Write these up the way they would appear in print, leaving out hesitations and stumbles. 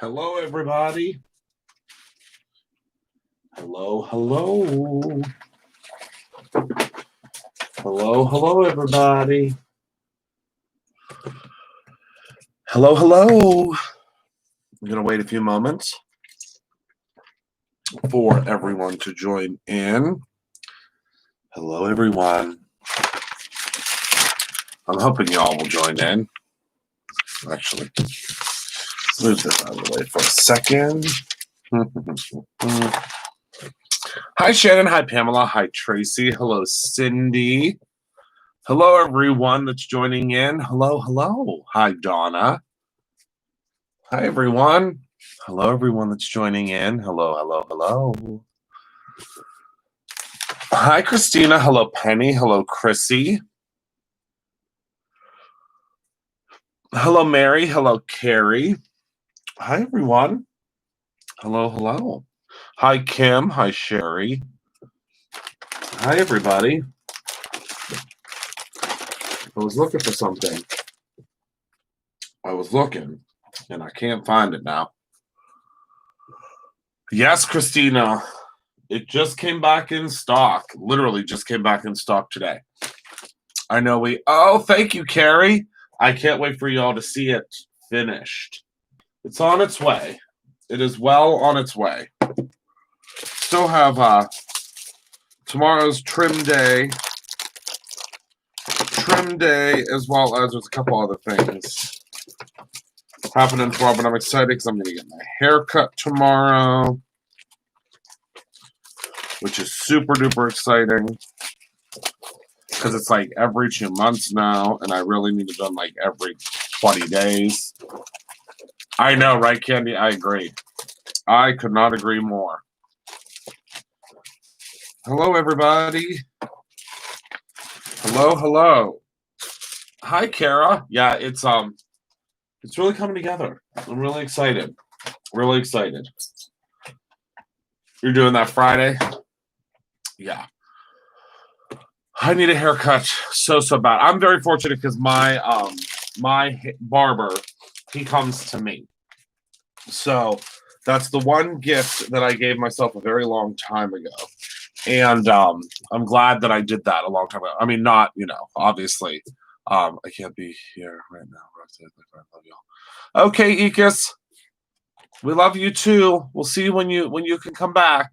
Hello, everybody. Hello, hello. Hello, hello, everybody. Hello, hello. I'm going to wait a few moments for everyone to join in. Hello, everyone. I'm hoping you all will join in. Actually, let's move this out of the way for a second. Hi, Shannon. Hi, Pamela. Hi, Tracy. Hello, Cindy. Hello, everyone that's joining in. Hello, hello. Hi, Donna. Hi, everyone. Hello, everyone that's joining in. Hello, hello, hello. Hi, Christina. Hello, Penny. Hello, Chrissy. Hello, Mary. Hello, Carrie. Hi, everyone. Hello, hello. Hi, Kim. Hi, Sherry. Hi, everybody. I was looking for something. I was looking, and I can't find it now. Yes, Christina. It just came back in stock. Literally just came back in stock today. I know oh, thank you, Carrie. I can't wait for y'all to see it finished. It's on its way. It is well on its way. Still have tomorrow's trim day. As well as there's a couple other things happening tomorrow, but I'm excited because I'm going to get my hair cut tomorrow, which is super duper exciting because it's like every 2 months now, and I really need it done like every 20 days. I know, right, Candy? I agree. I could not agree more. Hello, everybody. Hello, hello. Hi, Kara. Yeah, it's really coming together. I'm really excited. Really excited. You're doing that Friday? Yeah. I need a haircut so bad. I'm very fortunate because my barber, he comes to me. So that's the one gift that I gave myself a very long time ago. And I'm glad that I did that a long time ago. I mean, not, obviously. I can't be here right now. I love y'all. Okay, Ekis. We love you too. We'll see you when you can come back.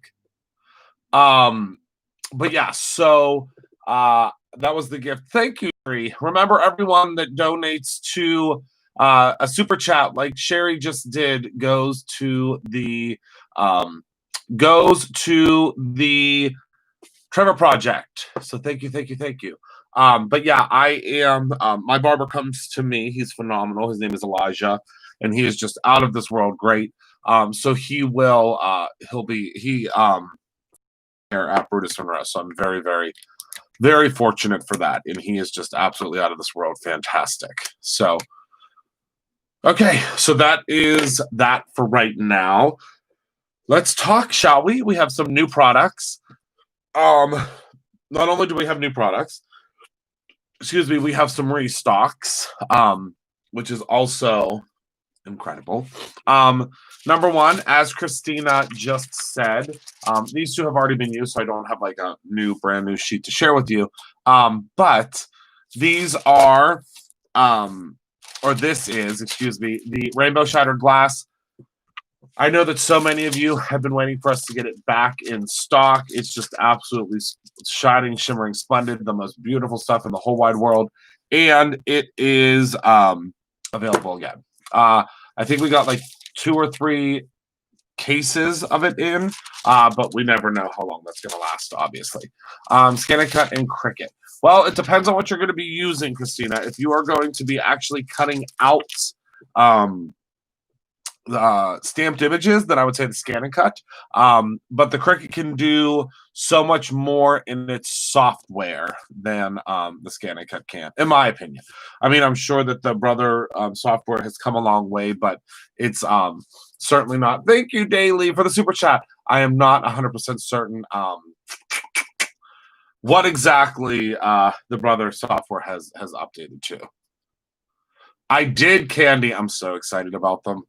But yeah, so that was the gift. Thank you, Sherry. Remember, everyone that donates to a super chat like Sherry just did goes to the Trevor Project. So thank you. But yeah, I am my barber comes to me. He's phenomenal. His name is Elijah, and he is just out of this world great. So he'll be at Brutus Monroe. So I'm very, very, very fortunate for that. And he is just absolutely out of this world fantastic. So okay, so that is that for right now. Let's talk, shall we? We have some new products. Not only do we have new products, we have some restocks, which is also incredible. Number one, as Christina just said, these two have already been used, so I don't have like a brand new sheet to share with you. But these are, this is, the Rainbow Shattered Glass. I know that so many of you have been waiting for us to get it back in stock. It's just absolutely shining, shimmering, splendid, the most beautiful stuff in the whole wide world. And it is available again. I think we got like 2 or 3 cases of it in, but we never know how long that's going to last, obviously. Scan and Cut and Cricut. Well, it depends on what you're going to be using, Christina. If you are going to be actually cutting out stamped images, then I would say the Scan and Cut. But the Cricut can do so much more in its software than the Scan and Cut can, in my opinion. I mean, I'm sure that the Brother software has come a long way, but it's certainly not. Thank you, Daily, for the super chat. I am not 100% certain what exactly the Brother software has updated to. I did, Candy. I'm so excited about them.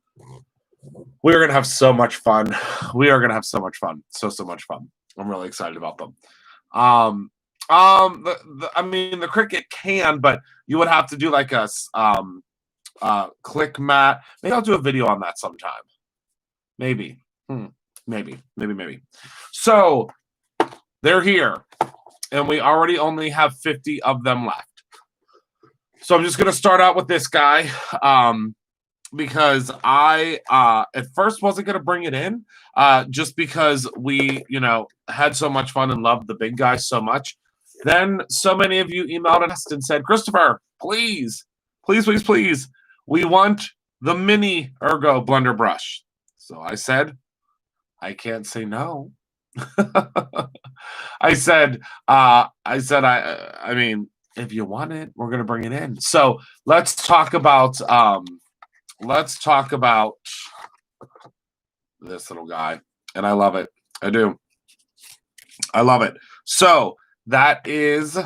We're going to have so much fun. We are going to have so much fun. So much fun. I'm really excited about them. I mean, the Cricut can, but you would have to do like a click mat. Maybe I'll do a video on that sometime. Maybe. Maybe. So they're here, and we already only have 50 of them left. So I'm just going to start out with this guy. Because I at first wasn't going to bring it in just because we, had so much fun and loved the big guy so much. Then so many of you emailed us and said, Christopher, please, we want the mini Ergo blender brush. So I said, I can't say no. I mean, if you want it, we're going to bring it in. So let's talk about this little guy, and I love it. I do. I love it. So that is there's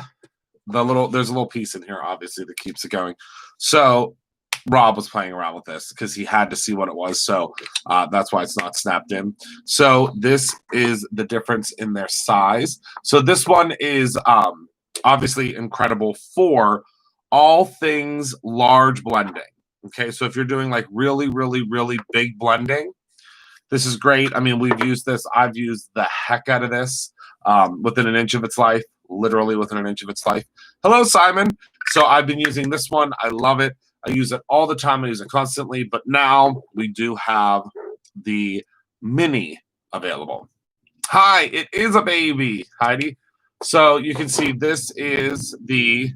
a little piece in here, obviously, that keeps it going. So Rob was playing around with this because he had to see what it was. So that's why it's not snapped in. So this is the difference in their size. So this one is obviously incredible for all things large blending. Okay, so if you're doing like really big blending, this is great. I mean, we've used this. I've used the heck out of this within an inch of its life, literally within an inch of its life. Hello, Simon. So I've been using this one. I love it. I use it all the time. I use it constantly. But now we do have the mini available. Hi, it is a baby, Heidi. So you can see this is the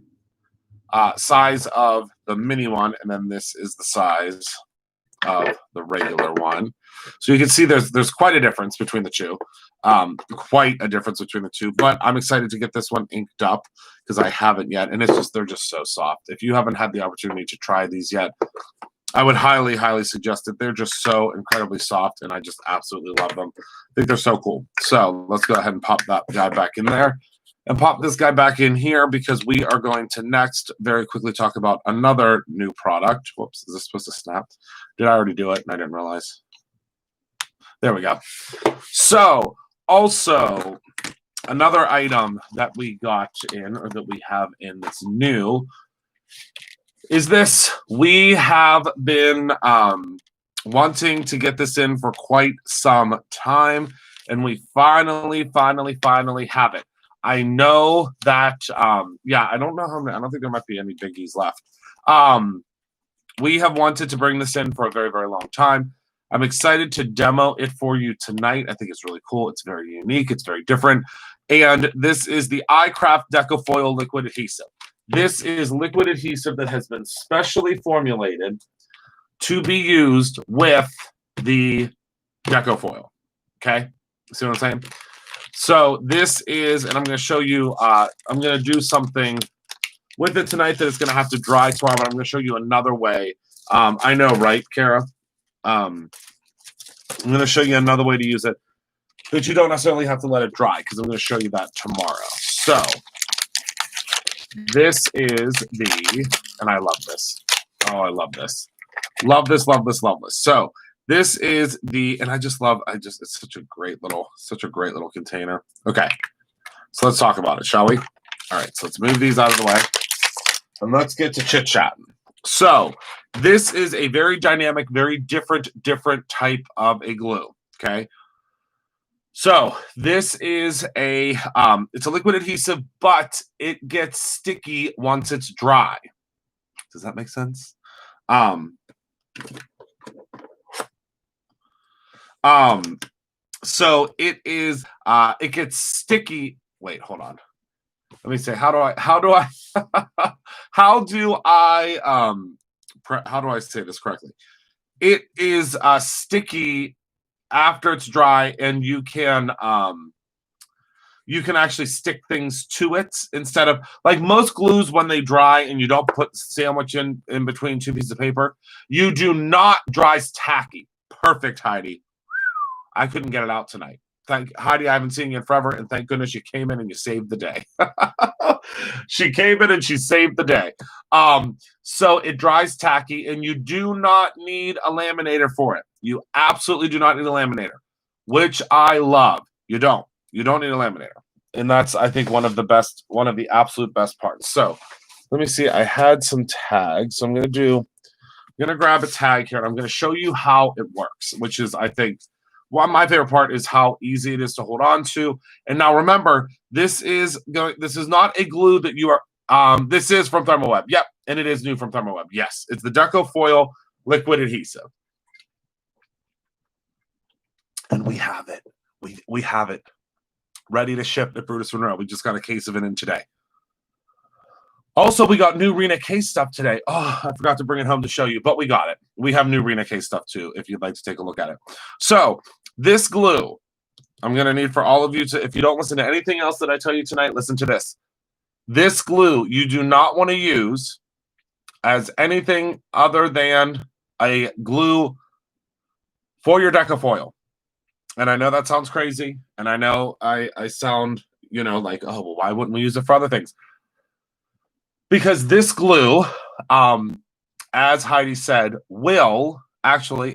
size of the mini one, and then this is the size of the regular one. So you can see there's quite a difference between the two. But I'm excited to get this one inked up because I haven't yet, and they're just so soft. If you haven't had the opportunity to try these yet, I would highly suggest it. They're just so incredibly soft, and I just absolutely love them. I think they're so cool. So let's go ahead and pop that guy back in there. And pop this guy back in here because we are going to next very quickly talk about another new product. Whoops, is this supposed to snap? Did I already do it? And I didn't realize. There we go. So also another item that we got in, or that we have in that's new, is this. We have been wanting to get this in for quite some time, and we finally have it. I know that, I don't know how many, I don't think there might be any biggies left. We have wanted to bring this in for a very long time. I'm excited to demo it for you tonight. I think it's really cool. It's very unique. It's very different. And this is the Icraft Deco Foil Liquid Adhesive. This is liquid adhesive that has been specially formulated to be used with the Deco foil. Okay? See what I'm saying? So this is, and I'm going to show you, I'm going to do something with it tonight that is going to have to dry tomorrow, but I'm going to show you another way. I know, right, Kara? I'm going to show you another way to use it that you don't necessarily have to let it dry, because I'm going to show you that tomorrow. So this is and I love this. Oh, I love this. Love this. So this is and it's such a great little container. Okay, so let's talk about it, shall we? All right, so let's move these out of the way, and let's get to chit-chatting. So this is a very dynamic, very different type of a glue, okay? So this is it's a liquid adhesive, but it gets sticky once it's dry. Does that make sense? So it gets sticky. Wait, hold on. Let me say, how do I say this correctly? It is sticky after it's dry, and you can actually stick things to it instead of, like, most glues when they dry and you don't put sandwich in between two pieces of paper, you do not dry tacky. Perfect, Heidi. I couldn't get it out tonight. Thank Heidi, I haven't seen you in forever, and thank goodness you came in and you saved the day. She came in and she saved the day. So it dries tacky, and you do not need a laminator for it. You absolutely do not need a laminator, which I love. You don't. You don't need a laminator. And that's, I think, one of the absolute best parts. So let me see. I had some tags. So I'm going to grab a tag here, and I'm going to show you how it works, which is, I think, my favorite part is how easy it is to hold on to. And now remember, this is not a glue that you are, this is from Thermoweb. Yep, and it is new from Thermoweb. Yes, it's the Deco Foil Liquid Adhesive. And we have it. We have it ready to ship at Brutus Monroe. We just got a case of it in today. Also, we got new Rena case stuff today. Oh, I forgot to bring it home to show you, but we got it. We have new Rena case stuff too, if you'd like to take a look at it. So this glue, I'm going to need for all of you to, if you don't listen to anything else that I tell you tonight, listen to this. This glue you do not want to use as anything other than a glue for your Deco foil. And I know that sounds crazy, and I know I sound, like, oh, well, why wouldn't we use it for other things? Because this glue, as Heidi said, will actually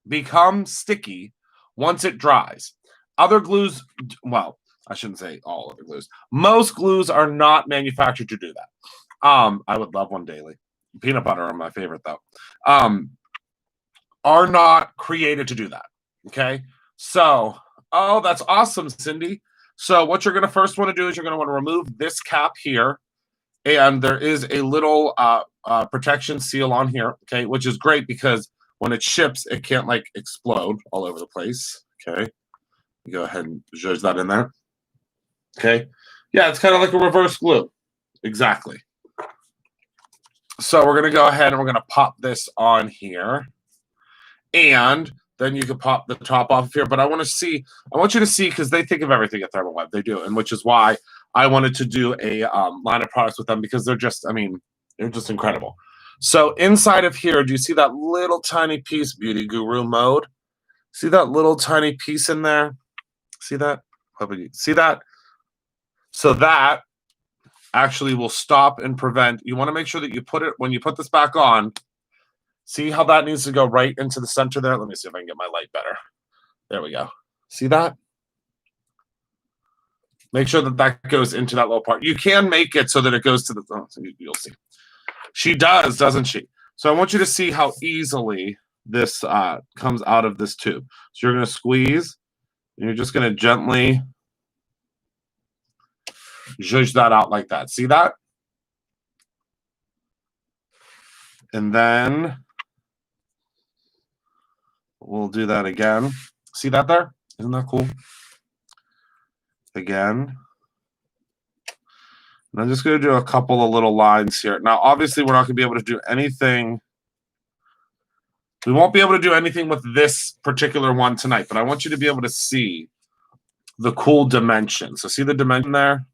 become sticky once it dries. Other glues, well, I shouldn't say all other glues. Most glues are not manufactured to do that. I would love one daily. Peanut butter are my favorite, though. Are not created to do that. Okay? So, oh, that's awesome, Cindy. So what you're going to first want to do is you're going to want to remove this cap here. And there is a little protection seal on here, okay, which is great because when it ships, it can't, like, explode all over the place, okay? Go ahead and judge that in there. Okay? Yeah, it's kind of like a reverse glue. Exactly. So we're going to go ahead and we're going to pop this on here. And then you can pop the top off of here. But I want you to see, because they think of everything at Thermoweb. They do. And which is why I wanted to do a line of products with them, because they're just incredible. So inside of here, do you see that little tiny piece, Beauty Guru mode? See that little tiny piece in there? See that? See that? So that actually will stop and prevent. You want to make sure that you put it, when you put this back on, see how that needs to go right into the center there? Let me see if I can get my light better. There we go. See that? Make sure that that goes into that little part. You can make it so that it goes to the, you'll see. She does, doesn't she? So I want you to see how easily this comes out of this tube. So you're going to squeeze, and you're just going to gently zhuzh that out like that. See that? And then we'll do that again. See that there? Isn't that cool? Again. And I'm just going to do a couple of little lines here. Now, obviously, we're not going to be able to do anything. We won't be able to do anything with this particular one tonight, but I want you to be able to see the cool dimension. So see the dimension there?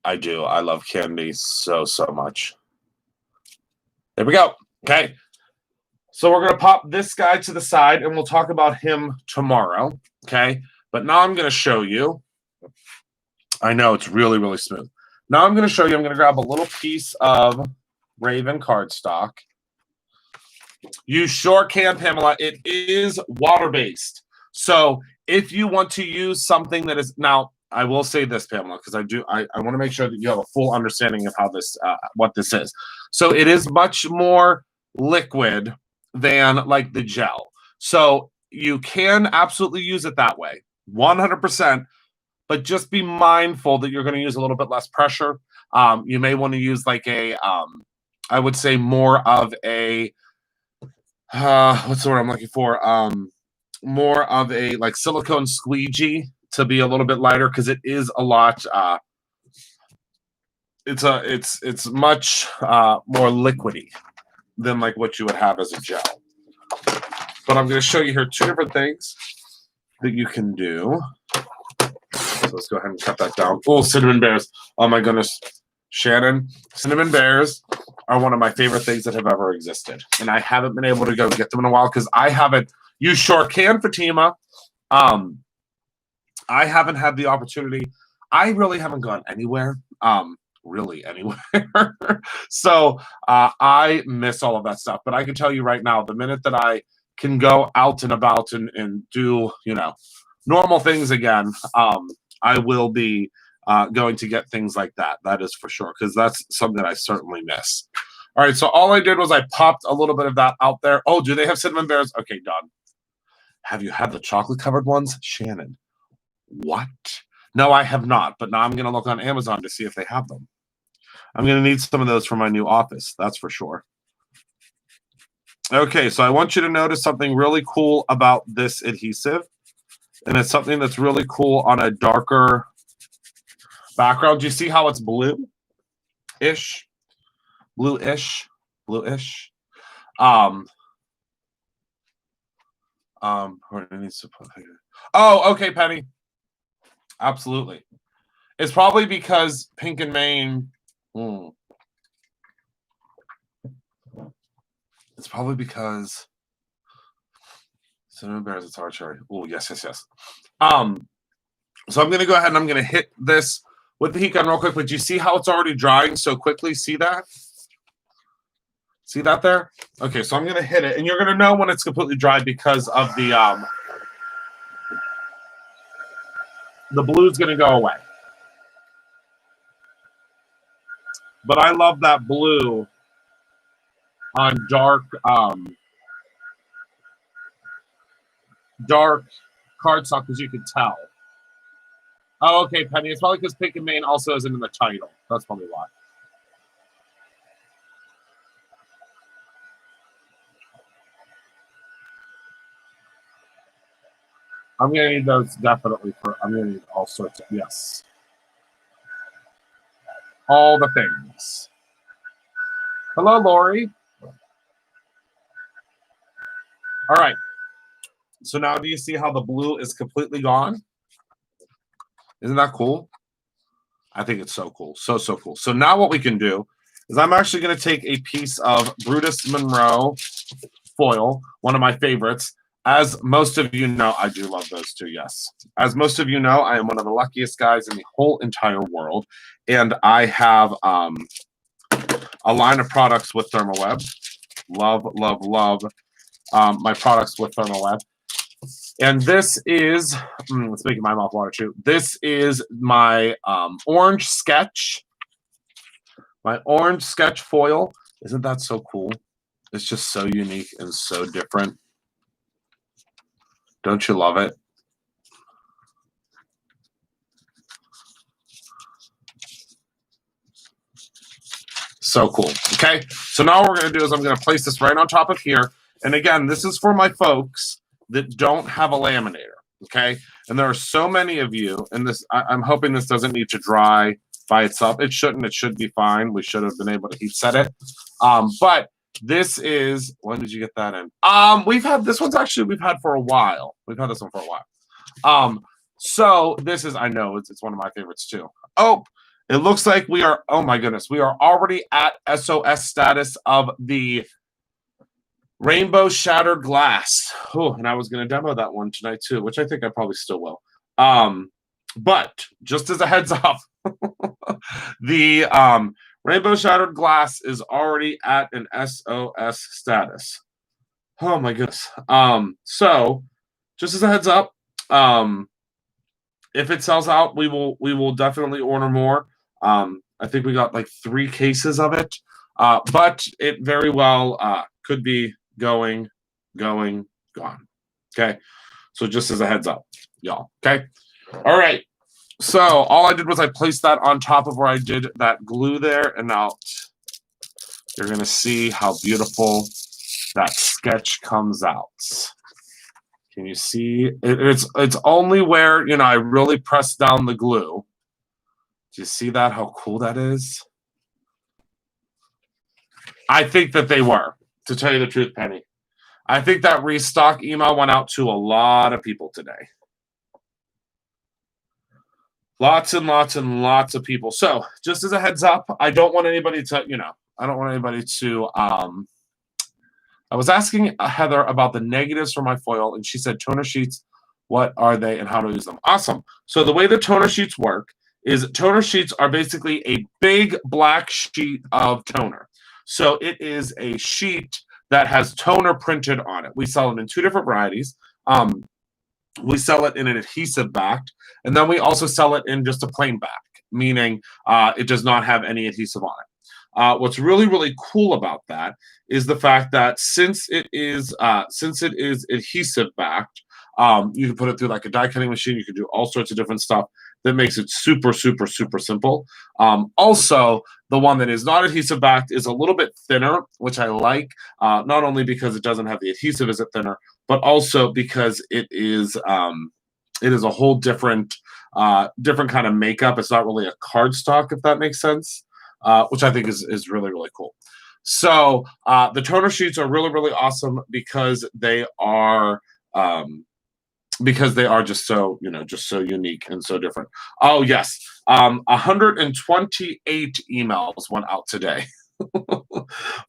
I do. I love candy so, so much. There we go. Okay. So we're going to pop this guy to the side, and we'll talk about him tomorrow. Okay. But now I'm going to show you. I know it's really, really smooth. Now I'm going to show you. I'm going to grab a little piece of Raven cardstock. You sure can, Pamela. It is water-based. So if you want to use something that is, now I will say this, Pamela, because I want to make sure that you have a full understanding of how this, what this is. So it is much more liquid than like the gel. So you can absolutely use it that way, 100%. But just be mindful that you're going to use a little bit less pressure. You may want to use like a, I would say more of a, what's the word I'm looking for? More of a like silicone squeegee to be a little bit lighter, because it is a lot. It's much more liquidy than like what you would have as a gel. But I'm going to show you here two different things that you can do. So let's go ahead and cut that down. Oh, cinnamon bears. Oh my goodness. Shannon, cinnamon bears are one of my favorite things that have ever existed. And I haven't been able to go get them in a while because I haven't. You sure can, Fatima. I haven't had the opportunity. I really haven't gone anywhere really anywhere. So I miss all of that stuff. But I can tell you right now, the minute that I can go out and about and do, normal things again, I will be going to get things like that. That is for sure, because that's something I certainly miss. All right, so all I did was I popped a little bit of that out there. Oh, do they have cinnamon bears? Okay, done. Have you had the chocolate covered ones? Shannon, what? No, I have not, but now I'm going to look on Amazon to see if they have them. I'm going to need some of those for my new office, that's for sure. Okay, so I want you to notice something really cool about this adhesive, and it's something that's really cool on a darker background. Do you see how it's blue-ish? Blue-ish? Blue-ish? Oh, okay, Penny. Absolutely. It's probably because Pink and Maine. It's probably because cinnamon bears. It's archery. Oh, yes. So I'm going to go ahead and I'm going to hit this with the heat gun real quick. But do you see how it's already drying so quickly? See that? See that there? Okay, so I'm going to hit it, and you're going to know when it's completely dry because of the blue's going to go away. But I love that blue on dark cardstock, as you can tell. Oh, okay, Penny. It's probably because Pink and Maine also isn't in the title. That's probably why. I'm going to need those definitely I'm going to need all sorts of, yes. All the things. Hello, Lori. All right. So now do you see how the blue is completely gone? Isn't that cool? I think it's so cool. So cool. So now what we can do is I'm actually going to take a piece of Brutus Monroe foil, one of my favorites. As most of you know, I do love those too, yes. As most of you know, I am one of the luckiest guys in the whole entire world. And I have a line of products with ThermoWeb. Love my products with ThermoWeb. And this is, it's making my mouth water too. This is my orange sketch. My orange sketch foil. Isn't that so cool? It's just so unique and so different. Don't you love it? So cool. Okay, so now what we're going to do is I'm going to place this right on top of here. And again, this is for my folks that don't have a laminator. Okay, and there are so many of you, and this I'm hoping this doesn't need to dry by itself. It shouldn't. It should be fine. We should have been able to heat set it. But this is, when did you get that in? We've had this one's actually we've had for a while. We've had this one for a while. So this is, I know it's one of my favorites too. Oh, it looks like we are, oh my goodness, we are already at SOS status of the Rainbow Shattered Glass. Oh, and I was going to demo that one tonight too, which I think I probably still will. But just as a heads up, the Rainbow Shattered Glass is already at an SOS status. Oh my goodness. So just as a heads up, if it sells out, we will definitely order more. I think we got like 3 cases of it. But it very well could be gone. Okay. So just as a heads up, y'all. Okay. All right. So all I did was I placed that on top of where I did that glue there, and now you're going to see how beautiful that sketch comes out. Can you see? It's only where, I really press down the glue. Do you see that, how cool that is? I think that they were, to tell you the truth, Penny. I think that restock email went out to a lot of people today. Lots and lots and lots of people. So just as a heads up, I don't want anybody to, I don't want anybody to, I was asking Heather about the negatives for my foil, and she said toner sheets, what are they and how to use them? Awesome. So the way the toner sheets work is toner sheets are basically a big black sheet of toner. So it is a sheet that has toner printed on it. We sell it in two different varieties. We sell it in an adhesive backed, and then we also sell it in just a plain back, meaning it does not have any adhesive on it. What's really, really cool about that is the fact that since it is adhesive backed, you can put it through like a die cutting machine. You can do all sorts of different stuff that makes it super, super, super simple. Also, the one that is not adhesive backed is a little bit thinner, which I like, not only because it doesn't have the adhesive as it thinner, but also because it is a whole different kind of makeup. It's not really a cardstock, if that makes sense, which I think is really, really cool. So the toner sheets are really, really awesome because they are just so, just so unique and so different. Oh yes, 128 emails went out today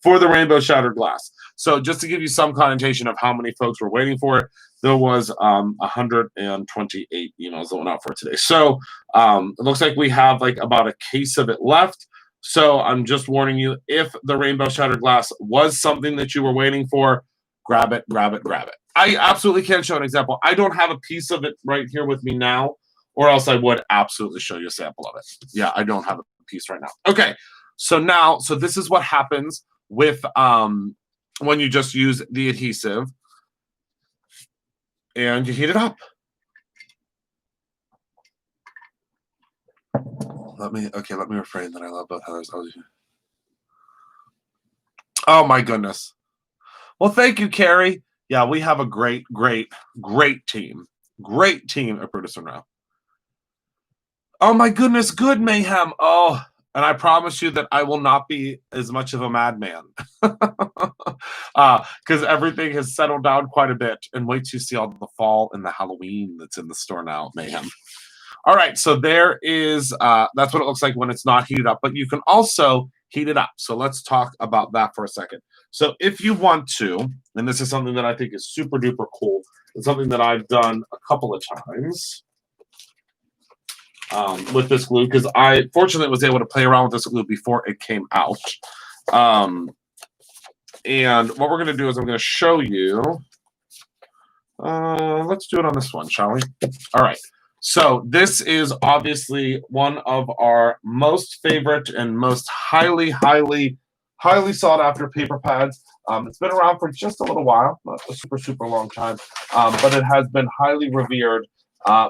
for the rainbow shattered glass. So just to give you some connotation of how many folks were waiting for it, there was 128 emails that went out for it today. So it looks like we have like about a case of it left. So I'm just warning you, if the rainbow shattered glass was something that you were waiting for, grab it, grab it, grab it. I absolutely can show an example. I don't have a piece of it right here with me now, or else I would absolutely show you a sample of it. Yeah, I don't have a piece right now. Okay, so this is what happens with when you just use the adhesive and you heat it up. Let me refrain that I love both Heathers. Oh my goodness. Well, thank you, Carrie. Yeah, we have a great, great, great team. Great team at Brutus Monroe. Oh my goodness, good Mayhem. Oh, and I promise you that I will not be as much of a madman. Because everything has settled down quite a bit. And wait till you see all the fall and the Halloween that's in the store now, Mayhem. All right, so there is, that's what it looks like when it's not heated up. But you can also heat it up. So let's talk about that for a second. So if you want to, and this is something that I think is super duper cool, it's something that I've done a couple of times with this glue, because I fortunately was able to play around with this glue before it came out. And what we're going to do is I'm going to show you. Let's do it on this one, shall we? All right. So this is obviously one of our most favorite and most highly sought after paper pads. It's been around for just a little while, not a super, super long time, but it has been highly revered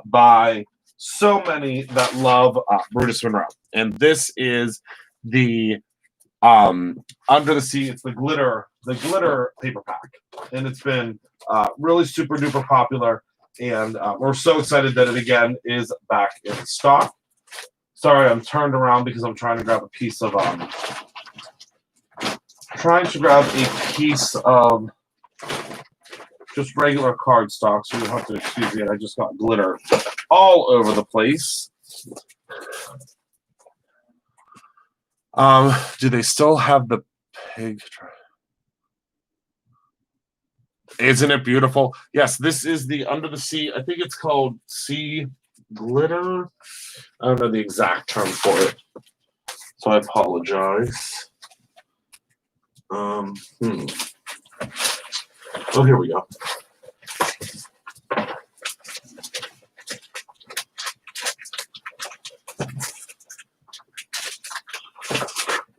by so many that love Brutus Monroe. And this is the Under the Sea. It's the glitter paper pack, and it's been really super duper popular. And we're so excited that it again is back in stock. Sorry, I'm turned around because I'm trying to grab a piece of just regular cardstock. So you'll have to excuse me. I just got glitter all over the place. Do they still have the pig? Isn't it beautiful? Yes, this is the Under the Sea. I think it's called Sea Glitter. I don't know the exact term for it, so I apologize. Oh, here we go.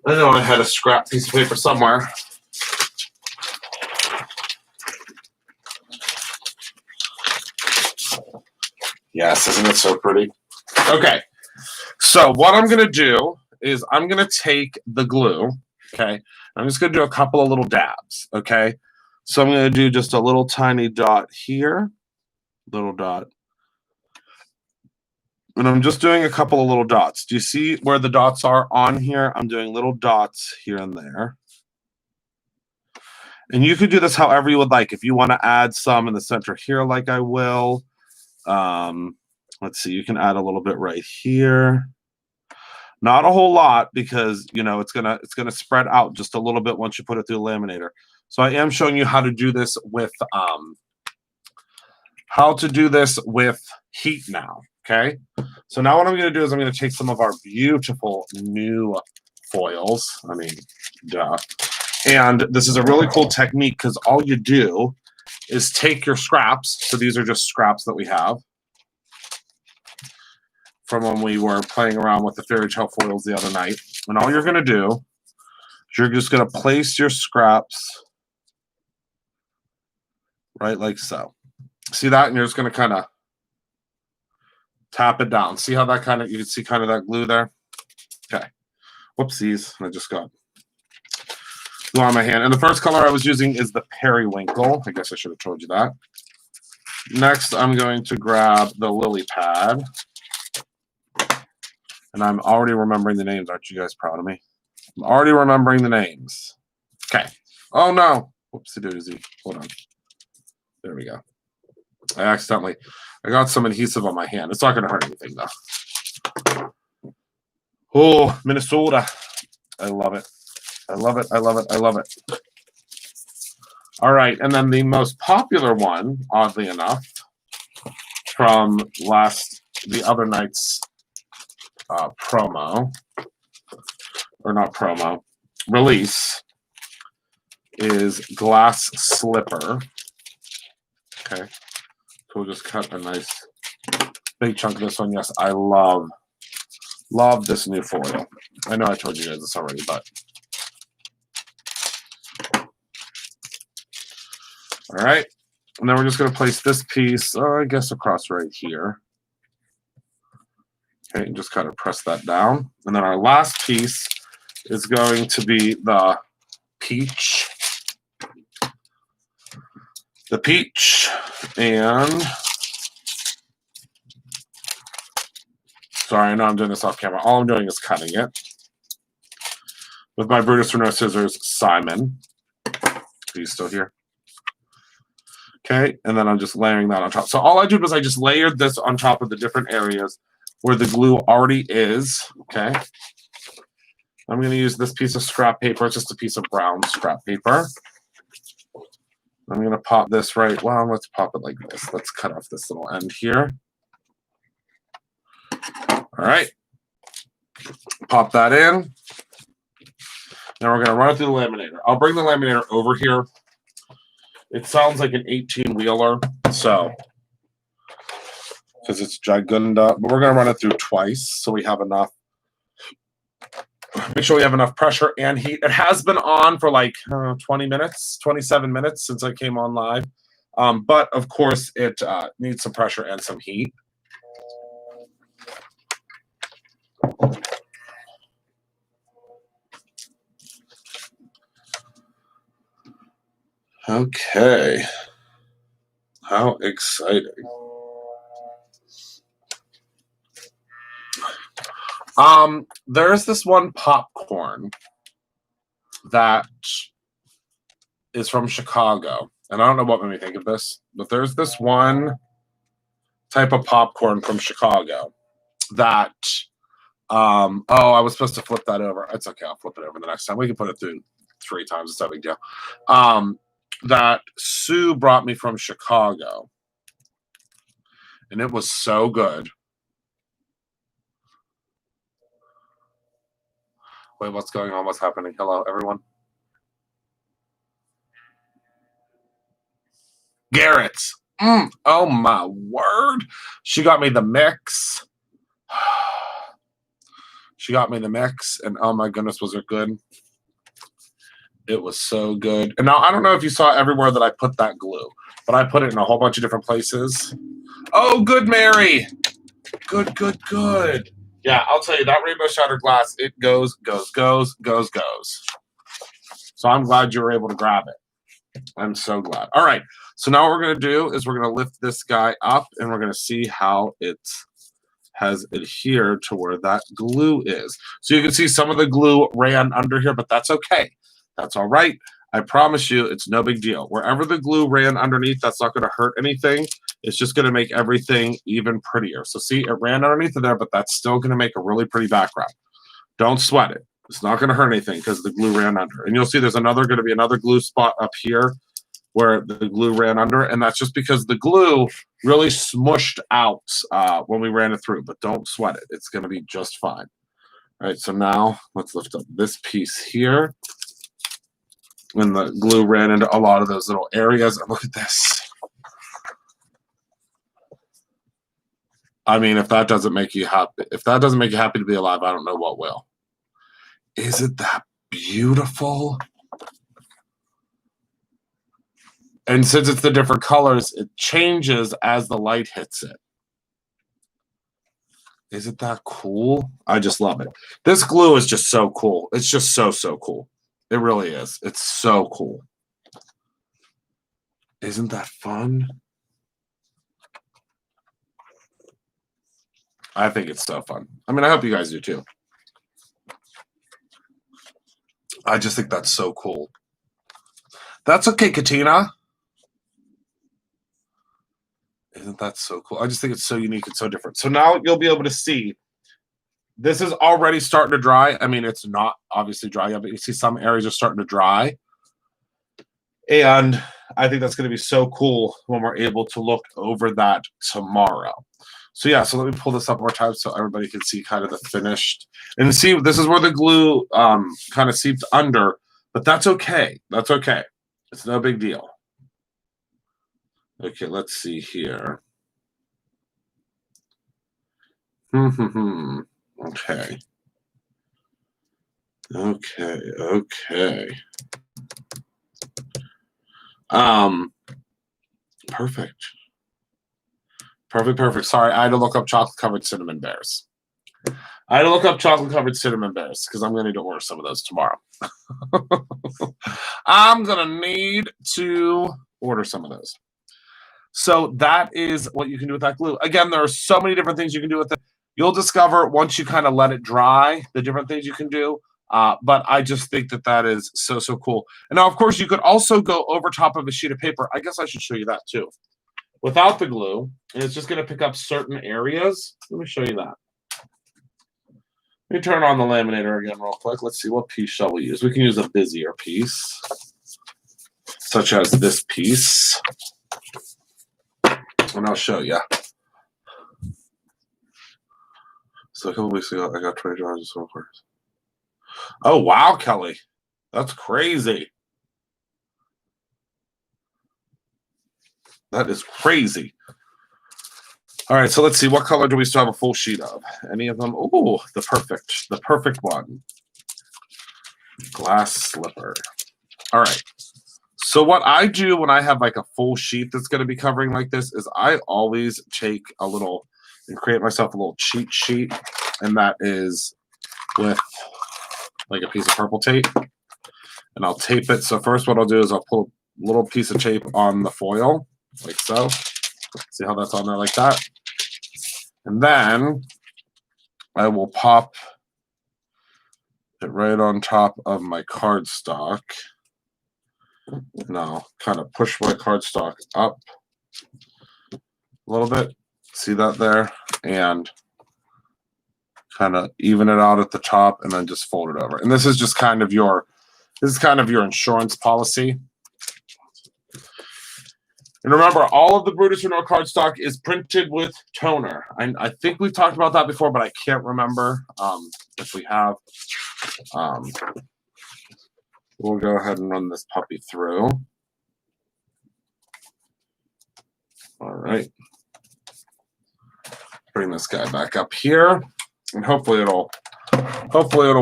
I know I had a scrap piece of paper somewhere. Yes, isn't it so pretty? Okay, so what I'm going to do is I'm going to take the glue, okay? I'm just going to do a couple of little dabs, okay? So I'm going to do just a little tiny dot here, little dot. And I'm just doing a couple of little dots. Do you see where the dots are on here? I'm doing little dots here and there. And you could do this however you would like. If you want to add some in the center here like I will. Let's see, you can add a little bit right here. Not a whole lot because it's gonna spread out just a little bit once you put it through the laminator. So I am showing you how to do this with heat now. Okay. So now what I'm going to do is I'm going to take some of our beautiful new foils. I mean, duh. And this is a really cool technique because all you do is take your scraps. So these are just scraps that we have from when we were playing around with the fairy tale foils the other night. And all you're going to do is you're just going to place your scraps right like so. See that? And you're just going to kind of tap it down. See how that kind of, you can see kind of that glue there? Okay. Whoopsies. I just got glue on my hand. And the first color I was using is the periwinkle. I guess I should have told you that. Next, I'm going to grab the lily pad. And I'm already remembering the names. Aren't you guys proud of me? I'm already remembering the names. Okay. Oh, no. Whoopsie doozy. Hold on. There we go. I got some adhesive on my hand. It's not going to hurt anything, though. Oh, Minnesota. I love it. I love it. I love it. I love it. All right. And then the most popular one, oddly enough, from the other night's promo, or not promo, release, is Glass Slipper. Okay. So we'll just cut a nice big chunk of this one. Yes, I love this new foil. I know I told you guys this already, but all right. And then we're just going to place this piece, I guess, across right here. Okay, and just kind of press that down. And then our last piece is going to be the peach. The peach. And sorry, I know I'm doing this off camera. All I'm doing is cutting it with my Brutus for No Scissors, Simon. He's still here. Okay, and then I'm just layering that on top. So all I did was I just layered this on top of the different areas where the glue already is. Okay. I'm going to use this piece of scrap paper. It's just a piece of brown scrap paper. I'm going to pop this right. Well, let's pop it like this. Let's cut off this little end here. All right. Pop that in. Now we're going to run it through the laminator. I'll bring the laminator over here. It sounds like an 18-wheeler, so because it's Gigunda, but we're going to run it through twice so we have enough. Make sure we have enough pressure and heat. It has been on for like 20 minutes, 27 minutes since I came on live. But of course, it needs some pressure and some heat. Okay. How exciting. There's this one popcorn that is from Chicago. And I don't know what made me think of this, but there's this one type of popcorn from Chicago that, I was supposed to flip that over. It's okay. I'll flip it over the next time. We can put it through 3 times. It's no big deal. That Sue brought me from Chicago. And it was so good. Wait, what's going on? What's happening? Hello, everyone. Garrett's. Oh, my word. She got me the mix. She got me the mix, and oh, my goodness, was it good. It was so good. And now, I don't know if you saw everywhere that I put that glue, but I put it in a whole bunch of different places. Oh, good, Mary. Good, good, good. Yeah, I'll tell you, that rainbow shattered glass, it goes. So I'm glad you were able to grab it. I'm so glad. All right, so now what we're going to do is we're going to lift this guy up, and we're going to see how it has adhered to where that glue is. So you can see some of the glue ran under here, but that's okay. That's all right. I promise you, it's no big deal. Wherever the glue ran underneath, that's not going to hurt anything. It's just going to make everything even prettier. So see, it ran underneath of there, but that's still going to make a really pretty background. Don't sweat it. It's not going to hurt anything because the glue ran under. And you'll see there's going to be another glue spot up here where the glue ran under, and that's just because the glue really smushed out when we ran it through. But don't sweat it; it's going to be just fine. All right, so now let's lift up this piece here. And the glue ran into a lot of those little areas. And look at this. I mean, if that doesn't make you happy, to be alive, I don't know what will. Isn't that beautiful? And since it's the different colors, it changes as the light hits it. Isn't that cool? I just love it. This glue is just so cool. It's just so cool. It really is. It's so cool. Isn't that fun? I think it's so fun. I mean, I hope you guys do too. I just think that's so cool. That's okay, Katina. Isn't that so cool? I just think it's so unique and so different. So now you'll be able to see this is already starting to dry. I mean, it's not obviously dry yet, but you see some areas are starting to dry. And I think that's going to be so cool when we're able to look over that tomorrow. So yeah, so let me pull this up more time so everybody can see kind of the finished. And see, this is where the glue kind of seeped under, but that's okay. That's okay. It's no big deal. Okay, let's see here. Okay. Perfect. Perfect. Sorry, I had to look up chocolate-covered cinnamon bears. Because I'm going to need to order some of those tomorrow. I'm going to need to order some of those. So that is what you can do with that glue. Again, there are so many different things you can do with it. You'll discover once you kind of let it dry the different things you can do. But I just think that that is so cool. And now, of course, you could also go over top of a sheet of paper. I guess I should show you that too. Without the glue, and it's just going to pick up certain areas. Let me show you that. Let me turn on the laminator again real quick. Let's see, what piece shall we use? We can use a busier piece, such as this piece. And I'll show you. So a couple weeks ago, I got 20 jars of soap works. Oh, wow, Kelly. That's crazy. That is crazy. All right, so let's see. What color do we still have a full sheet of? Any of them? Oh, the perfect one. Glass slipper. All right. So what I do when I have like a full sheet that's going to be covering like this is I always take a little and create myself a little cheat sheet, and that is with like a piece of purple tape, and I'll tape it. So first what I'll do is I'll pull a little piece of tape on the foil, like so. See how that's on there like that? And then I will pop it right on top of my cardstock. And I'll kind of push my cardstock up a little bit. See that there? And kind of even it out at the top and then just fold it over. And this is just kind of your insurance policy. And remember, all of the Brutus Renault cardstock is printed with toner. I think we've talked about that before, but I can't remember if we have. We'll go ahead and run this puppy through. All right. Bring this guy back up here, and hopefully it'll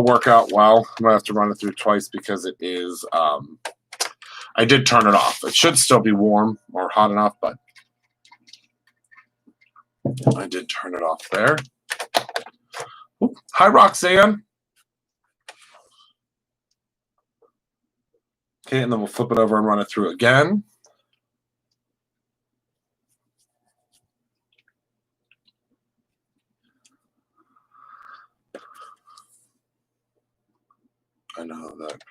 work out well. I'm gonna have to run it through twice because it is. I did turn it off. It should still be warm or hot enough, but I did turn it off there. Ooh, hi, Roxanne. Okay, and then we'll flip it over and run it through again. I know that.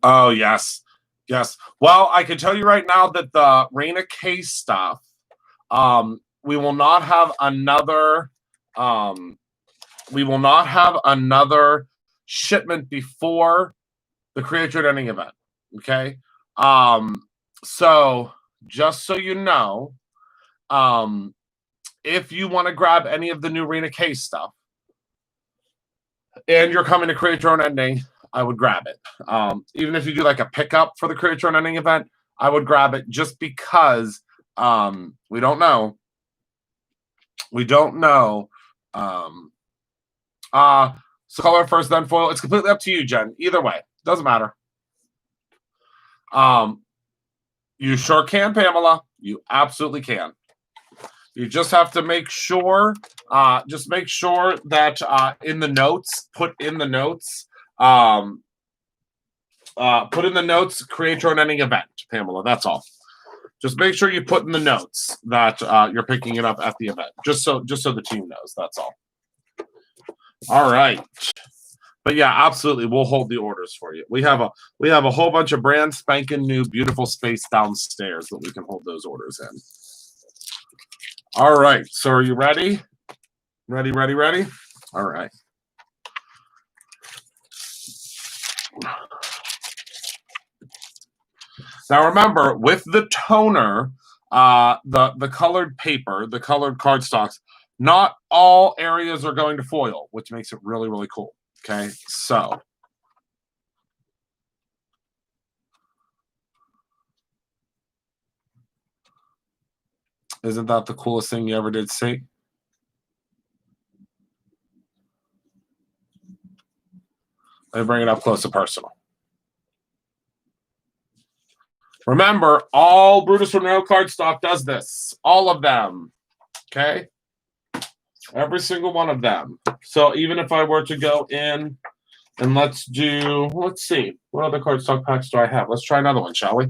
Oh, yes. Yes. Well, I can tell you right now that the Raina case stuff, we will not have another shipment before the Create Your Ending event. Okay. So just so you know, if you want to grab any of the new Rena K stuff and you're coming to create your own ending, I would grab it. Even if you do like a pickup for the create your own ending event, I would grab it just because we don't know. We don't know. So color first, then foil. It's completely up to you, Jen. Either way, doesn't matter. You sure can, Pamela. You absolutely can. You just have to make sure, that in the notes, put in the notes, create your own ending event, Pamela. That's all. Just make sure you put in the notes that you're picking it up at the event, just so the team knows. That's all. All right. But yeah, absolutely, we'll hold the orders for you. We have a whole bunch of brand spanking new, beautiful space downstairs that we can hold those orders in. All right. So are you ready? Ready? All right. Now remember, with the toner, the colored paper, the colored cardstocks, not all areas are going to foil, which makes it really, really cool. Okay, so isn't that the coolest thing you ever did see? Let me bring it up close and personal. Remember, all Brutus Monroe cardstock does this. All of them. Okay? Every single one of them. So even if I were to go in and let's see. What other cardstock packs do I have? Let's try another one, shall we?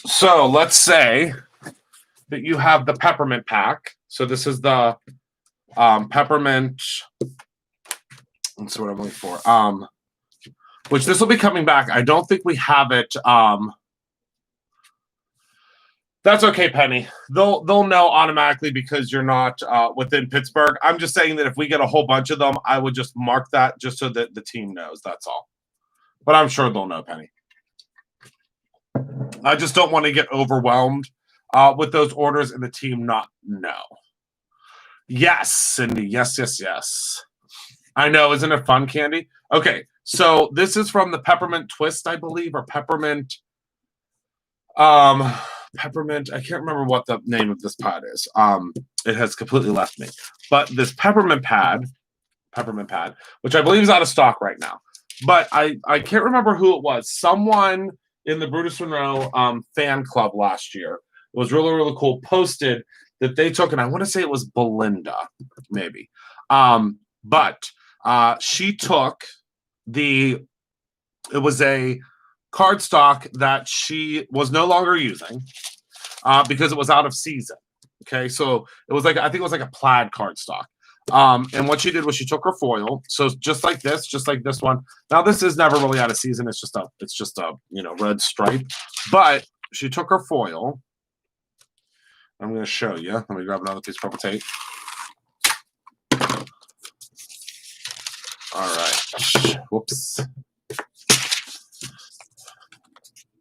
So let's say that you have the peppermint pack. So this is the peppermint. That's what I'm looking for. Which this will be coming back. I don't think we have it. That's okay, Penny. They'll know automatically because you're not within Pittsburgh. I'm just saying that if we get a whole bunch of them, I would just mark that just so that the team knows. That's all. But I'm sure they'll know, Penny. I just don't want to get overwhelmed with those orders and the team not know. Yes, Cindy. Yes. I know. Isn't it fun, Candy? Okay, so this is from the Peppermint Twist, I believe, or Peppermint. Peppermint. I can't remember what the name of this pad is. It has completely left me. But this peppermint pad, which I believe is out of stock right now. But I can't remember who it was. Someone in the Brutus Monroe fan club last year. It was really, really cool. Posted that they took, and I want to say it was Belinda, maybe. But she took it was a cardstock that she was no longer using because it was out of season. Okay, so it was I think it was like a plaid cardstock. And what she did was she took her foil, so just like this one. Now this is never really out of season. It's just a red stripe. But she took her foil. I'm going to show you. Let me grab another piece of purple tape. All right. Whoops.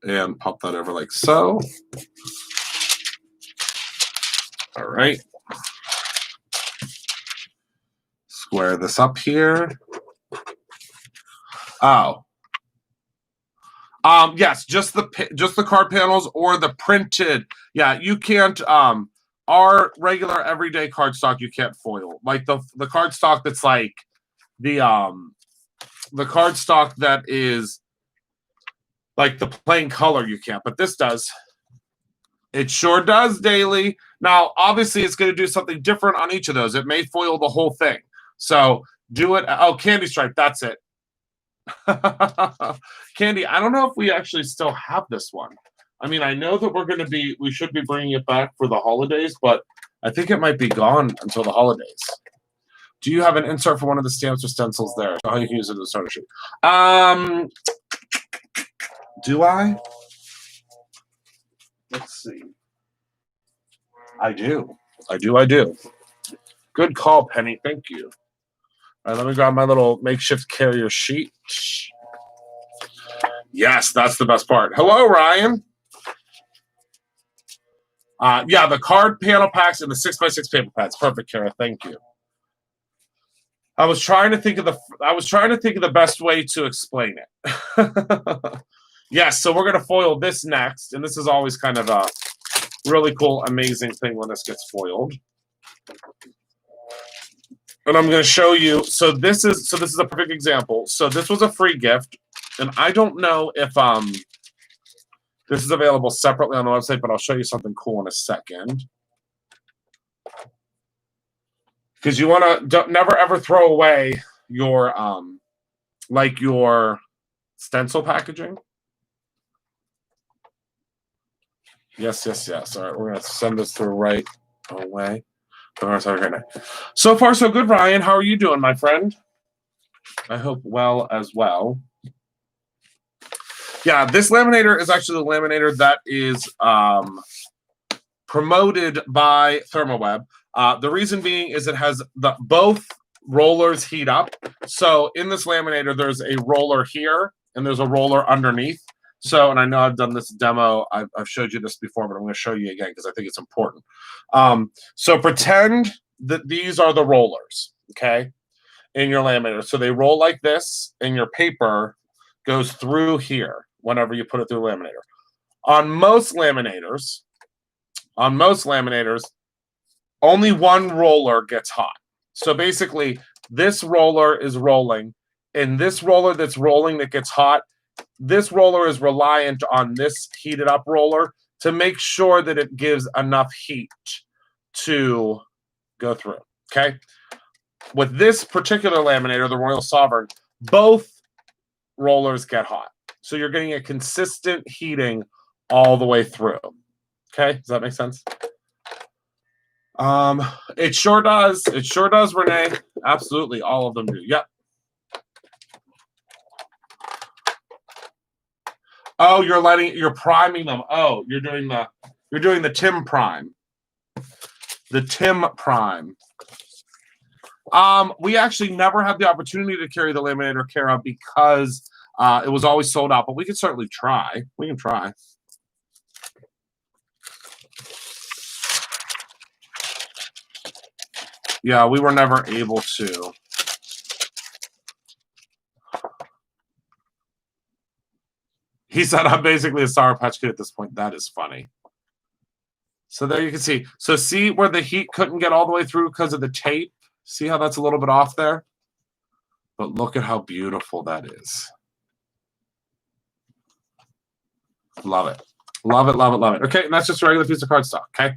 And pop that over like so. All right. Square this up here. Oh. Yes, just the card panels or the printed. Yeah, you can't our regular everyday cardstock you can't foil. Like the cardstock that's like the cardstock that is like the plain color you can't, but this does. It sure does, Daily. Now, obviously, it's going to do something different on each of those. It may foil the whole thing. So do it. Oh, Candy Stripe, that's it. Candy, I don't know if we actually still have this one. I mean, I know that we should be bringing it back for the holidays, but I think it might be gone until the holidays. Do you have an insert for one of the stamps or stencils there? How you can use it as a starter sheet? Do I? Let's see. I do. I do. Good call, Penny. Thank you. All right, let me grab my little makeshift carrier sheet. Yes, that's the best part. Hello, Ryan. Yeah, the card panel packs and the 6x6 paper pads. Perfect, Kara. Thank you. I was trying to think of the best way to explain it. Yes, so we're gonna foil this next, and this is always kind of a really cool, amazing thing when this gets foiled. And I'm gonna show you. So this is a perfect example. So this was a free gift, and I don't know if this is available separately on the website, but I'll show you something cool in a second. Because you want to never ever throw away your like your stencil packaging. Yes. All right, we're gonna send this through right away. So far, so good, Ryan. How are you doing, my friend? I hope well as well. Yeah, this laminator is actually the laminator that is promoted by Thermoweb. The reason being is it has both rollers heat up. So in this laminator, there's a roller here and there's a roller underneath. So, and I know I've done this demo. I've showed you this before, but I'm going to show you again because I think it's important. So pretend that these are the rollers, okay, in your laminator. So they roll like this, and your paper goes through here whenever you put it through the laminator. On most laminators, only one roller gets hot. So basically, this roller is rolling, and this roller that's rolling that gets hot, this roller is reliant on this heated up roller to make sure that it gives enough heat to go through, okay? With this particular laminator, the Royal Sovereign, both rollers get hot. So you're getting a consistent heating all the way through. Okay, does that make sense? It sure does. It sure does, Renee. Absolutely, all of them do. Yep. Oh, you're priming them. Oh, you're doing the Tim prime. The Tim prime. We actually never had the opportunity to carry the laminator Kara because it was always sold out, but we can certainly try. We can try. Yeah, we were never able to. He said, I'm basically a Sour Patch Kid at this point. That is funny. So there you can see. So see where the heat couldn't get all the way through because of the tape? See how that's a little bit off there? But look at how beautiful that is. Love it. Love it, love it, love it. Okay, and that's just a regular piece of cardstock, okay?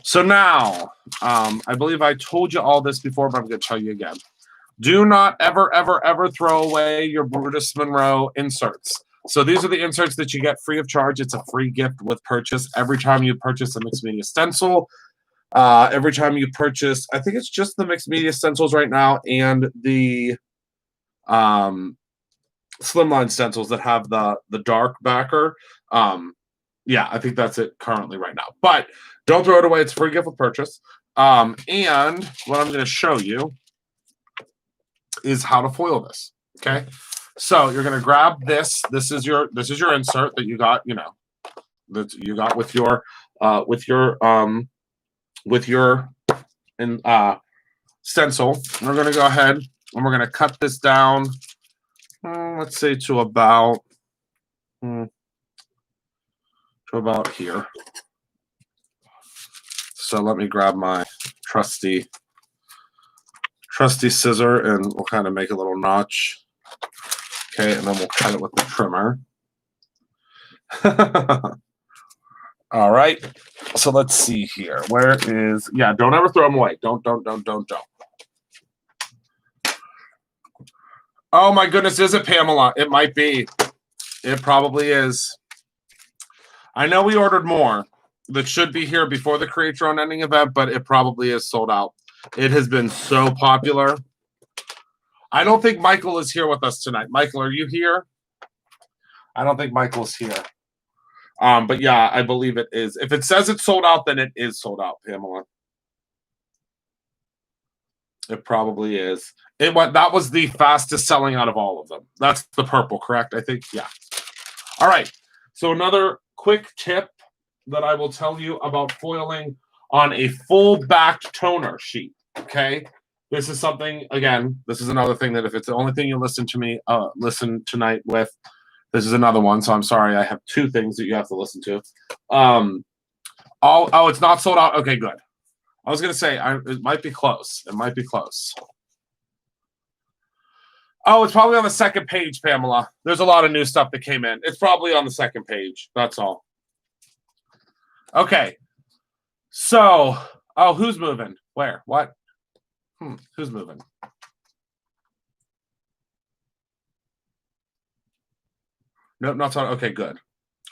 So now, I believe I told you all this before, but I'm going to tell you again. Do not ever, ever, ever throw away your Brutus Monroe inserts. So these are the inserts that you get free of charge. It's a free gift with purchase. Every time you purchase a mixed media stencil, every time you purchase, I think it's just the mixed media stencils right now and the slimline stencils that have the dark backer. Yeah, I think that's it currently right now. But don't throw it away. It's a free gift with purchase. And what I'm going to show you is how to foil this. Okay. So you're going to grab this. This is your insert that you got, you know, that you got with your stencil. And we're going to go ahead and we're going to cut this down. Let's say to about here. So let me grab my trusty scissor and we'll kind of make a little notch. Okay, and then we'll cut it with the trimmer. All right. So let's see here. Where is, yeah, don't ever throw them away. Don't. Oh my goodness, is it Pamela? It might be. It probably is. I know we ordered more that should be here before the Create Your Own Ending event, but it probably is sold out. It has been so popular. I don't think Michael is here with us tonight. Michael, are you here? I don't think Michael's here. But yeah, I believe it is. If it says it's sold out, then it is sold out, Pamela. It probably is. That was the fastest selling out of all of them. That's the purple, correct? I think, yeah. All right. So another quick tip that I will tell you about foiling on a full backed toner sheet. Okay. This is something, again, this is another thing that if it's the only thing you listen tonight with, this is another one. So I'm sorry, I have two things that you have to listen to. It's not sold out. Okay, good. I was going to say, it might be close. It might be close. Oh, it's probably on the second page, Pamela. There's a lot of new stuff that came in. It's probably on the second page. That's all. Okay. So, who's moving? Where? What? Who's moving? Nope, not so. Okay, good.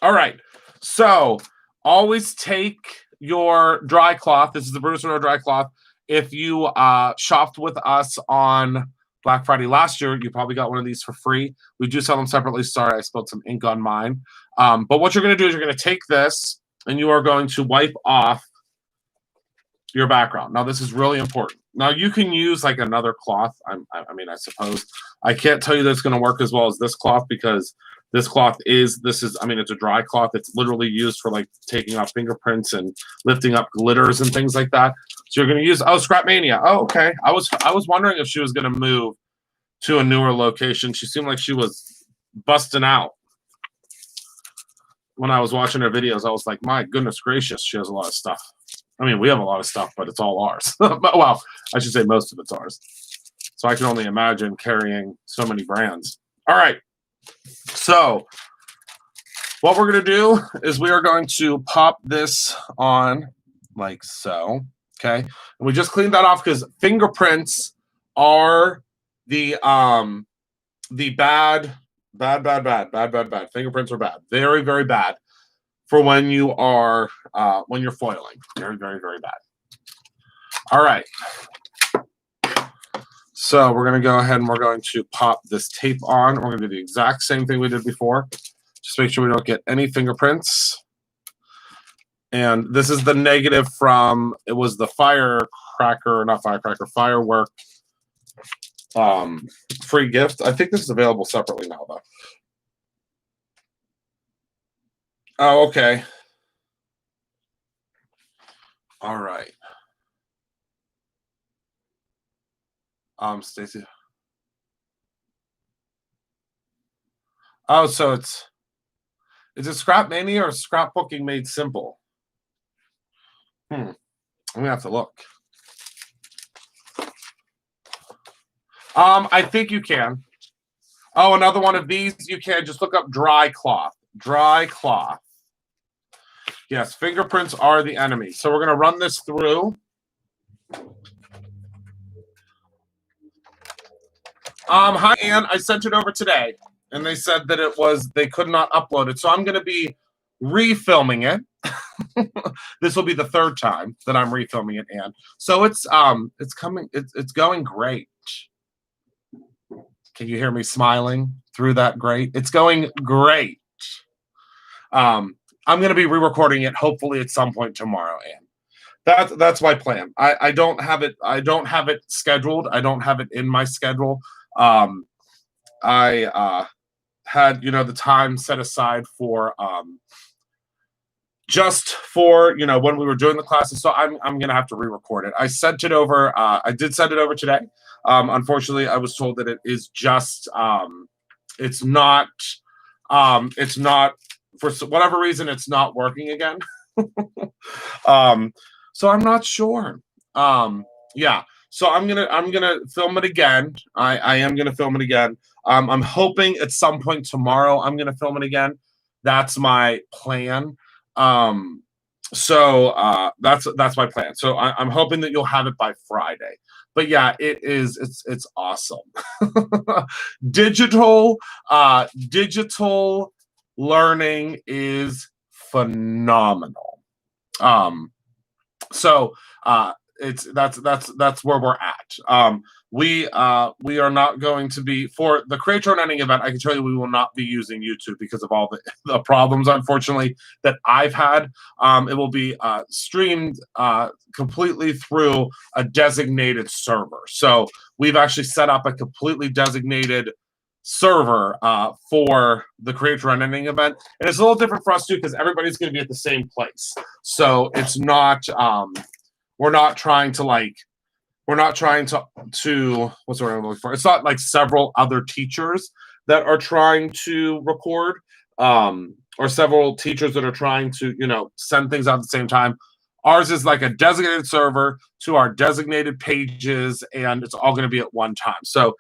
All right. So, always take your dry cloth. This is the Bruce Monroe dry cloth. If you shopped with us on Black Friday last year, you probably got one of these for free. We do sell them separately. Sorry, I spilled some ink on mine. But what you're going to do is you're going to take this and you are going to wipe off your background. Now, this is really important. Now, you can use like another cloth. I suppose. I can't tell you that it's going to work as well as this cloth because this cloth it's a dry cloth. It's literally used for like taking off fingerprints and lifting up glitters and things like that. So you're going to use, Scrap Mania. Oh, okay. I was wondering if she was going to move to a newer location. She seemed like she was busting out. When I was watching her videos, I was like, my goodness gracious, she has a lot of stuff. I mean, we have a lot of stuff, but it's all ours. Well, I should say most of it's ours. So I can only imagine carrying so many brands. All right. So what we're going to do is we are going to pop this on like so. Okay. And we just cleaned that off because fingerprints are the bad. Fingerprints are bad. Very, very bad for when you are when you're foiling. Very, very, very bad. All right. So we're going to go ahead and we're going to pop this tape on. We're going to do the exact same thing we did before. Just make sure we don't get any fingerprints. And this is the negative from, it was the firework free gift. I think this is available separately now, though. Oh, okay. All right. Stacy. Oh, so is it Scrap Mania or Scrapbooking Made Simple? I'm gonna have to look. I think you can. Oh, another one of these you can just look up dry cloth. Dry cloth. Yes, fingerprints are the enemy. So we're gonna run this through. Hi, Ann. I sent it over today, and they said that they could not upload it. So I'm going to be refilming it. This will be the third time that I'm refilming it, Ann. So it's coming. It's going great. Can you hear me smiling through that? Great. It's going great. I'm going to be re-recording it hopefully at some point tomorrow, Ann. That's my plan. I don't have it. I don't have it scheduled. I don't have it in my schedule. I had the time set aside for just for when we were doing the classes. So I'm gonna have to re-record it. I sent it over. I did send it over today. Unfortunately, I was told that it is just it's not for whatever reason it's not working again. So I'm not sure. Yeah. So I'm gonna film it again. I am gonna film it again. I'm hoping at some point tomorrow I'm gonna film it again. That's my plan. So that's my plan. So I'm hoping that you'll have it by Friday. But yeah, it's awesome. Digital learning is phenomenal. So that's where we're at. We are not going to be for the Create Your Own Ending event. I can tell you we will not be using YouTube because of all the problems, unfortunately, that I've had. It will be streamed completely through a designated server. So we've actually set up a completely designated server for the Create Your Own Ending event, and it's a little different for us too because everybody's going to be at the same place. So it's not we're not trying to what's the word I'm looking for? It's not like several other teachers that are trying to record, or several teachers that are trying to, send things out at the same time. Ours is like a designated server to our designated pages, and it's all going to be at one time. So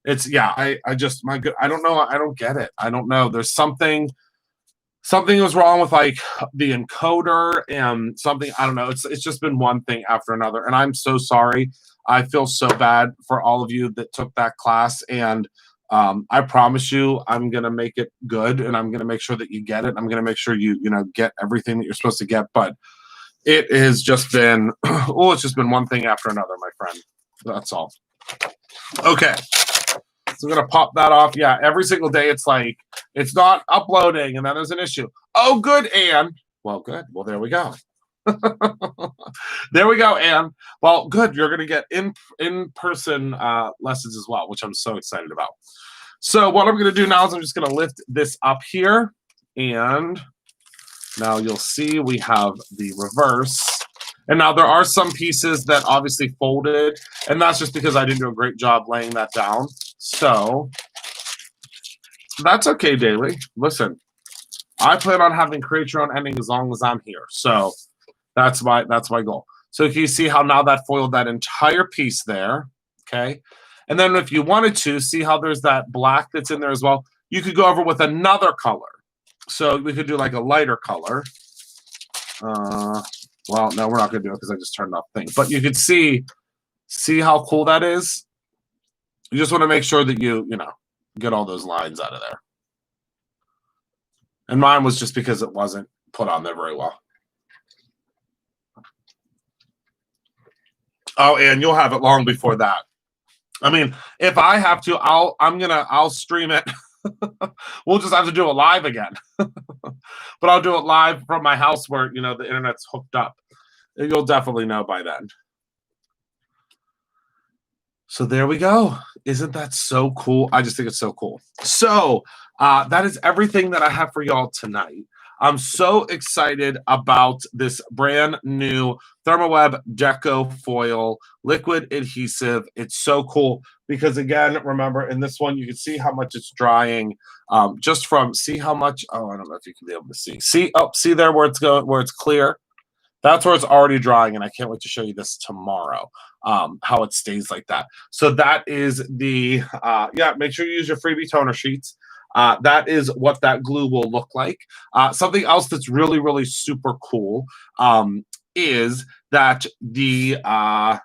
it's, I don't know. I don't get it. I don't know. There's something was wrong with like the encoder and something. I don't know. It's just been one thing after another. And I'm so sorry. I feel so bad for all of you that took that class. And I promise you, I'm going to make it good, and I'm going to make sure that you get it. I'm going to make sure you get everything that you're supposed to get. But it has just been, it's just been one thing after another, my friend. That's all. Okay. So we're going to pop that off. Yeah, every single day it's like, it's not uploading, and then there's an issue. Oh, good, Anne. Well, good. Well, there we go. There we go, Anne. Well, good. You're going to get in-person lessons as well, which I'm so excited about. So what I'm going to do now is I'm just going to lift this up here, and now you'll see we have the reverse. And now there are some pieces that obviously folded, and that's just because I didn't do a great job laying that down. So that's okay, Daily. Listen, I plan on having Create Your Own Ending as long as I'm here. So that's my goal. So can you see how now that foiled that entire piece there? Okay. And then if you wanted to, see how there's that black that's in there as well. You could go over with another color. So we could do like a lighter color. Well, no, we're not going to do it because I just turned off things. But you could see how cool that is. You just want to make sure that you get all those lines out of there. And mine was just because it wasn't put on there very well. Oh, and you'll have it long before that. I mean, if I have to, I'll stream it. We'll just have to do it live again. But I'll do it live from my house where, the internet's hooked up. You'll definitely know by then. So there we go. Isn't that so cool? I just think it's so cool. So that is everything that I have for y'all tonight. I'm so excited about this brand new ThermoWeb Deco foil liquid adhesive. It's so cool because, again, remember in this one, you can see how much it's drying just from, see how much, I don't know if you can be able to see. See there where it's going, where it's clear? That's where it's already drying, and I can't wait to show you this tomorrow, how it stays like that. So that is the, make sure you use your freebie toner sheets. That is what that glue will look like. Something else that's really, really super cool is that the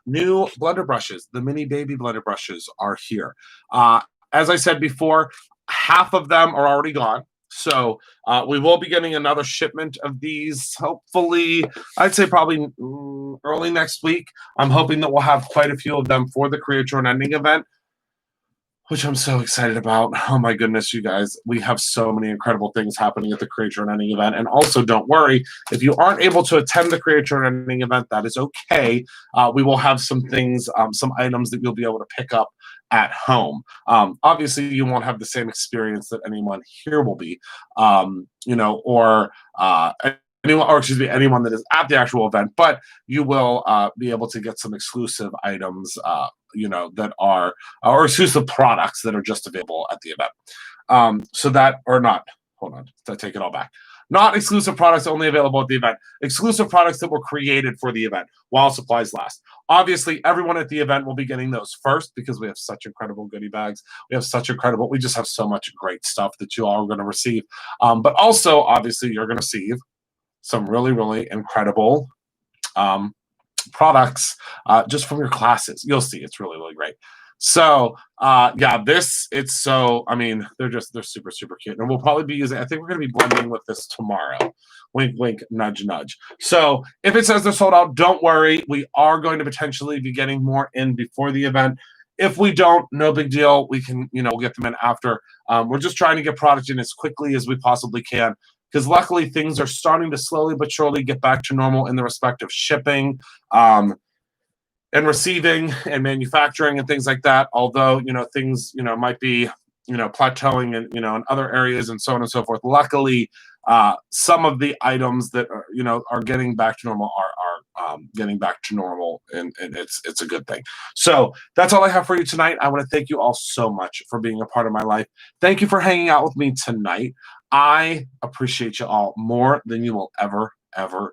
new blender brushes, the mini baby blender brushes, are here. As I said before, half of them are already gone. So we will be getting another shipment of these, hopefully, I'd say probably early next week. I'm hoping that we'll have quite a few of them for the Create Your Own Ending event, which I'm so excited about. Oh my goodness, you guys. We have so many incredible things happening at the Create Your Own Ending event. And also, don't worry, if you aren't able to attend the Create Your Own Ending event, that is okay. We will have some things, some items that you'll be able to pick up at home. Obviously, you won't have the same experience that anyone here will be, anyone that is at the actual event, but you will be able to get some exclusive items, that are, or exclusive products that are just available at the event. So that, or not, hold on, I take it all back. Not exclusive products only available at the event. Exclusive products that were created for the event while supplies last. Obviously, everyone at the event will be getting those first because we have such incredible goodie bags. We just have so much great stuff that you all are going to receive. But also, obviously, you're going to receive some really, really incredible products just from your classes. You'll see. It's really, really great. So yeah, it's so, I mean, they're super, super cute. And we'll probably be using, I think we're gonna be blending with this tomorrow. Wink, wink, nudge, nudge. So if it says they're sold out, don't worry. We are going to potentially be getting more in before the event. If we don't, no big deal. We can, we'll get them in after. We're just trying to get product in as quickly as we possibly can, because luckily things are starting to slowly but surely get back to normal in the respect of shipping. And receiving and manufacturing and things like that. Although, things, might be, plateauing and, in other areas and so on and so forth. Luckily, some of the items that are getting back to normal are getting back to normal, and it's a good thing. So that's all I have for you tonight. I want to thank you all so much for being a part of my life. Thank you for hanging out with me tonight. I appreciate you all more than you will ever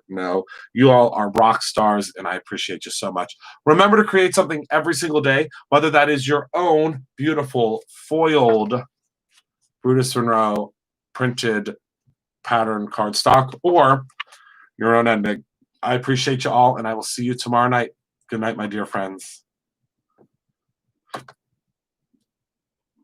know. You all are rock stars, and I appreciate you so much. Remember to create something every single day, whether that is your own beautiful foiled Brutus Monroe printed pattern cardstock or your own ending. I appreciate you all, and I will see you tomorrow night. Good night, my dear friends.